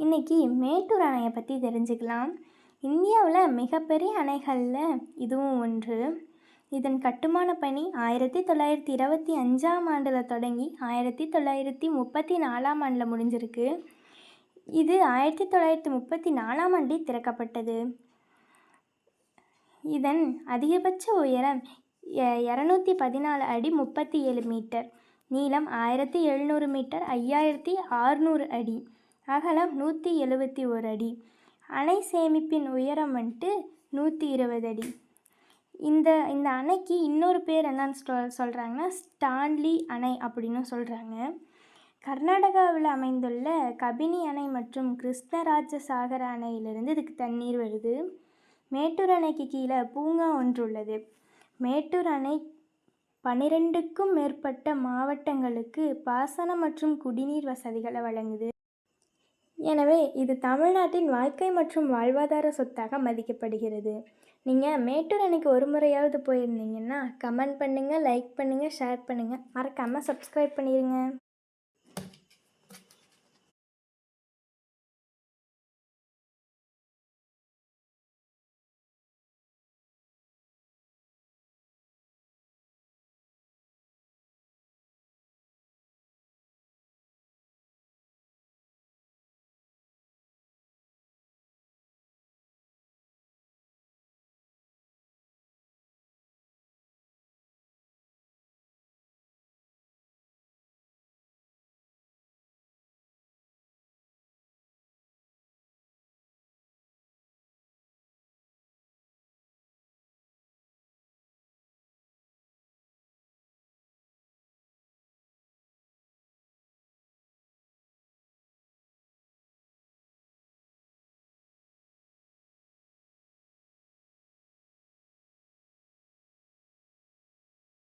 இன்றைக்கி மேட்டூர் அணையை பற்றி தெரிஞ்சுக்கலாம். இந்தியாவில் மிகப்பெரிய அணைகளில் இதுவும் ஒன்று. இதன் கட்டுமான பணி 1925ஆம் ஆண்டில் தொடங்கி 1934ஆம் ஆண்டில் முடிஞ்சிருக்கு. இது 1934ஆம் ஆண்டில் திறக்கப்பட்டது. இதன் அதிகபட்ச உயரம் 214 அடி 37 மீட்டர், நீளம் 1700 மீட்டர் 5600 அடி, அகலம் 171 அடி. அணை சேமிப்பின் உயரம் 120 அடி. இந்த அணைக்கு இன்னொரு பேர் என்னன்னு சொல்கிறாங்கன்னா ஸ்டான்லி அணை அப்படின்னு சொல்கிறாங்க. கர்நாடகாவில் அமைந்துள்ள கபினி அணை மற்றும் கிருஷ்ணராஜசாகர அணையிலிருந்து இதுக்கு தண்ணீர் வருது. மேட்டூர் அணைக்கு கீழே பூங்கா ஒன்று உள்ளது. மேட்டூர் அணை 12க்கும் மேற்பட்ட மாவட்டங்களுக்கு பாசன மற்றும் குடிநீர் வசதிகளை வழங்குது. எனவே இது தமிழ்நாட்டின் வாழ்க்கை மற்றும் வாழ்வாதார சொத்தாக மதிக்கப்படுகிறது. நீங்கள் மேட்டூர் அணைக்கு ஒரு முறையாவது போயிருந்தீங்கன்னா கமெண்ட் பண்ணுங்கள், லைக் பண்ணுங்கள், ஷேர் பண்ணுங்கள், மறக்காமல் சப்ஸ்கிரைப் பண்ணிடுங்க.